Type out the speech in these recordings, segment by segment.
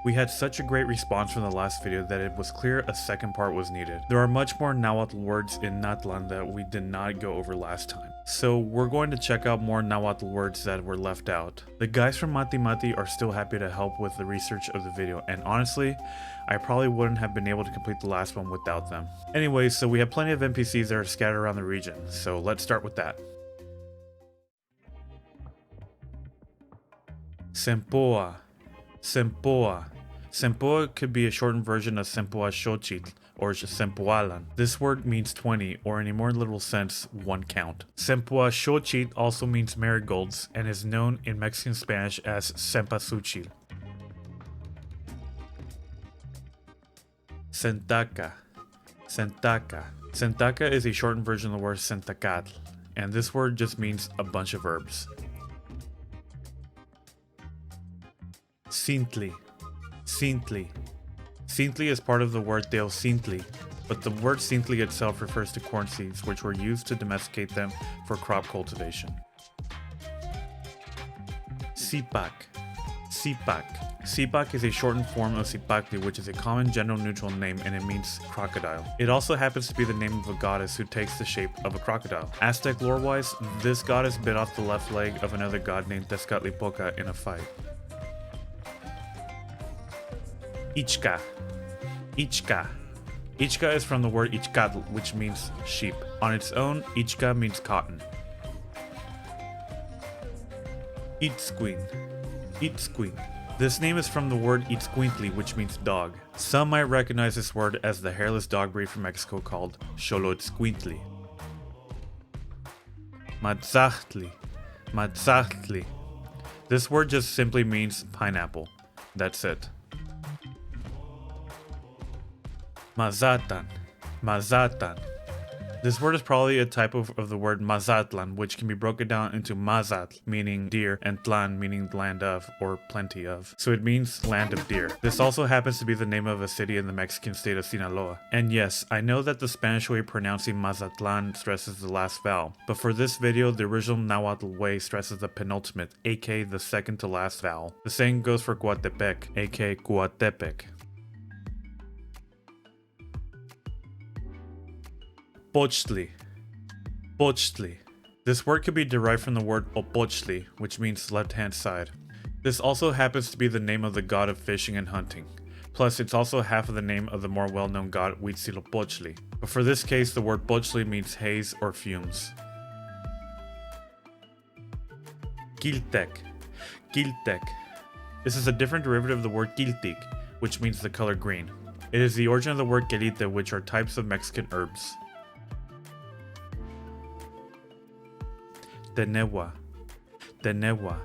We had such a great response from the last video that it was clear a second part was needed. There are much more Nahuatl words in Natlan that we did not go over last time. So we're going to check out more Nahuatl words that were left out. The guys from Mati Mati are still happy to help with the research of the video, and honestly, I probably wouldn't have been able to complete the last one without them. Anyway, so we have plenty of NPCs that are scattered around the region, so let's start with that. Sempoa. Sempoa. Sempoa could be a shortened version of Sempoa Xochitl or Sempoalan. This word means 20, or in a more literal sense, 1 count. Sempoa Xochitl also means marigolds and is known in Mexican Spanish as Cempasúchil. Sentaca. Sentaca. Sentaca is a shortened version of the word Sentacatl, and this word just means a bunch of herbs. Sintli. Sintli. Sintli is part of the word Teosintli, but the word Sintli itself refers to corn seeds, which were used to domesticate them for crop cultivation. Sipak. Sipak. Sipak is a shortened form of Sipakli, which is a common gender neutral name and it means crocodile. It also happens to be the name of a goddess who takes the shape of a crocodile. Aztec lore-wise, this goddess bit off the left leg of another god named Tezcatlipoca in a fight. Ichka. Ichka. Ichka is from the word Ichcatl, which means sheep. On its own, Ichka means cotton. Itzcuin. Itzcuin. This name is from the word Itzcuintli, which means dog. Some might recognize this word as the hairless dog breed from Mexico called Xoloitzcuintli. Matzachtli. Matzachtli. This word just simply means pineapple. That's it. Mazatan. Mazatan. This word is probably a type of the word Mazatlan, which can be broken down into Mazatl, meaning deer, and Tlan, meaning land of, or plenty of. So it means land of deer. This also happens to be the name of a city in the Mexican state of Sinaloa. And yes, I know that the Spanish way of pronouncing Mazatlan stresses the last vowel, but for this video, the original Nahuatl way stresses the penultimate, aka the second to last vowel. The same goes for Coatepec, aka Coatepec. Pochtli. Pochtli. This word could be derived from the word Opochtli, which means left-hand side. This also happens to be the name of the god of fishing and hunting. Plus, it's also half of the name of the more well-known god Huitzilopochtli. But for this case, the word Pochtli means haze or fumes. Quiltec. Quiltec. This is a different derivative of the word Quiltic, which means the color green. It is the origin of the word quelite, which are types of Mexican herbs. Tenewa. Tenewa.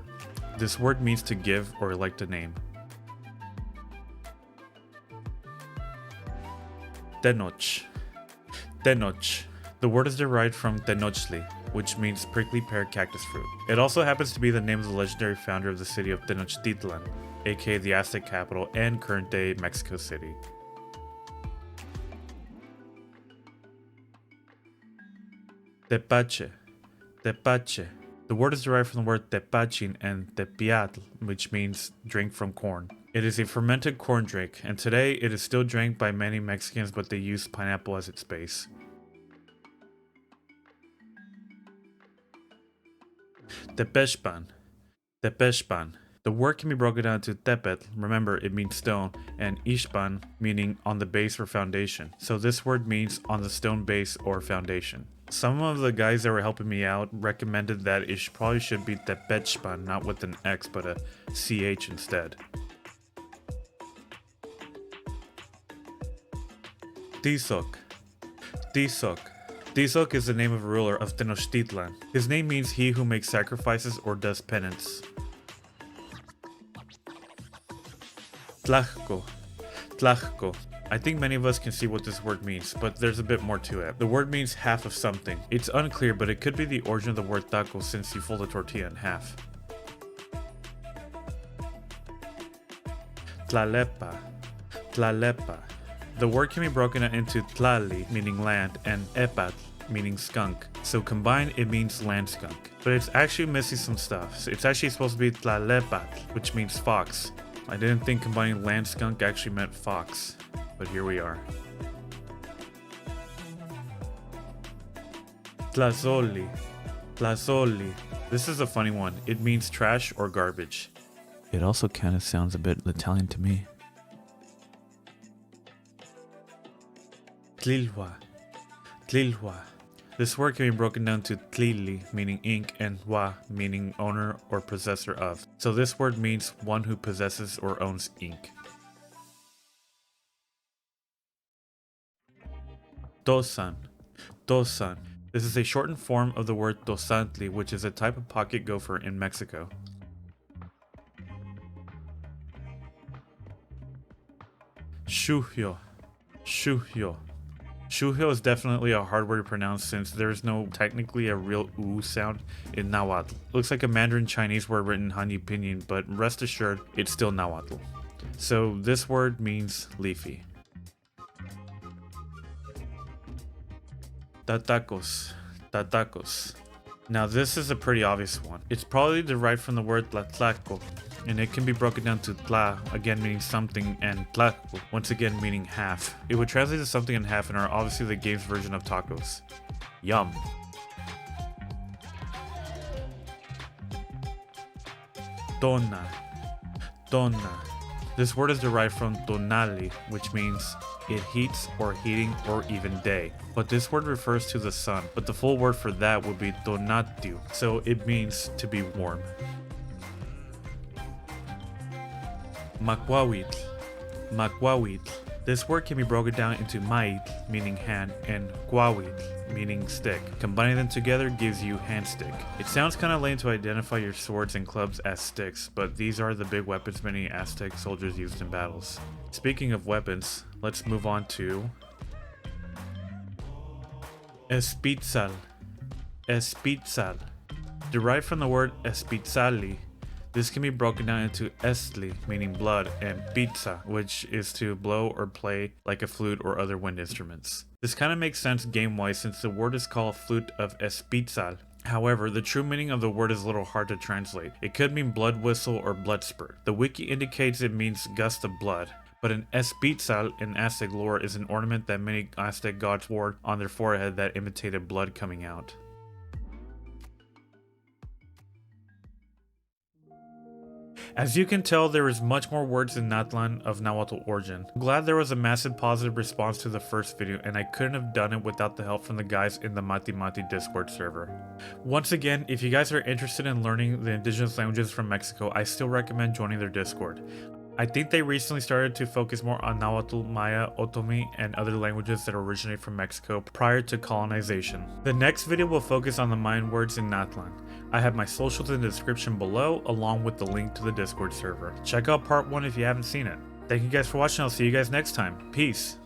This word means to give or elect a name. Tenoch. Tenoch. The word is derived from Tenochtli, which means prickly pear cactus fruit. It also happens to be the name of the legendary founder of the city of Tenochtitlan, aka the Aztec capital and current-day Mexico City. Tepache. Tepache. The word is derived from the word tepachin and tepiatl, which means drink from corn. It is a fermented corn drink, and today it is still drank by many Mexicans, but they use pineapple as its base. Tepexpan. Tepexpan. The word can be broken down to tepetl, remember it means stone, and ixpan, meaning on the base or foundation. So this word means on the stone base or foundation. Some of the guys that were helping me out recommended that it probably should be Tepexpan, not with an X but a CH instead. Tizoc. Tizoc. Tizoc is the name of a ruler of Tenochtitlan. His name means he who makes sacrifices or does penance. Tlajco. Tlajco. I think many of us can see what this word means, but there's a bit more to it. The word means half of something. It's unclear, but it could be the origin of the word taco since you fold a tortilla in half. Tlalepa. Tlalepa. The word can be broken into tlali, meaning land, and epatl, meaning skunk. So combined, it means land skunk. But it's actually missing some stuff. So it's actually supposed to be tlalepatl, which means fox. I didn't think combining land skunk actually meant fox, but here we are. Tlazoli. Tlazoli. This is a funny one. It means trash or garbage. It also kind of sounds a bit Italian to me. Tlilwa. Tlilwa. This word can be broken down to tlili, meaning ink, and wa, meaning owner or possessor of. So this word means one who possesses or owns ink. Tosan. Tosan. This is a shortened form of the word tosantli, which is a type of pocket gopher in Mexico. Shuhyo. Shuhyo. Shuhyo is definitely a hard word to pronounce since there is no technically a real oo sound in Nahuatl. Looks like a Mandarin Chinese word written in Hanyu Pinyin, but rest assured, it's still Nahuatl. So this word means leafy. Tatacos. Tatacos. Now this is a pretty obvious one. It's probably derived from the word tlatlaco, and it can be broken down to tla, again meaning something, and tlaco, once again meaning half. It would translate to something in half and are obviously the game's version of tacos. Yum. Tona. Tona. This word is derived from tonali, which means it heats or heating or even day. But this word refers to the sun, but the full word for that would be tonatiu, so it means to be warm. Makwawitl. Makwawitl. This word can be broken down into maitl, meaning hand, and kwawitl, meaning stick. Combining them together gives you hand stick. It sounds kind of lame to identify your swords and clubs as sticks, but these are the big weapons many Aztec soldiers used in battles. Speaking of weapons, let's move on to Espitzal. Espitzal. Derived from the word espitzali, this can be broken down into estli, meaning blood, and pizza, which is to blow or play like a flute or other wind instruments. This kind of makes sense game-wise since the word is called flute of espitzal. However, the true meaning of the word is a little hard to translate. It could mean blood whistle or blood spurt. The wiki indicates it means gust of blood. But an espitzal in Aztec lore is an ornament that many Aztec gods wore on their forehead that imitated blood coming out. As you can tell, there is much more words in Natlan of Nahuatl origin. I'm glad there was a massive positive response to the first video, and I couldn't have done it without the help from the guys in the Mati Mati Discord server. Once again, if you guys are interested in learning the indigenous languages from Mexico, I still recommend joining their Discord. I think they recently started to focus more on Nahuatl, Maya, Otomi, and other languages that originate from Mexico prior to colonization. The next video will focus on the Mayan words in Natlan. I have my socials in the description below, along with the link to the Discord server. Check out part 1 if you haven't seen it. Thank you guys for watching. I'll see you guys next time. Peace.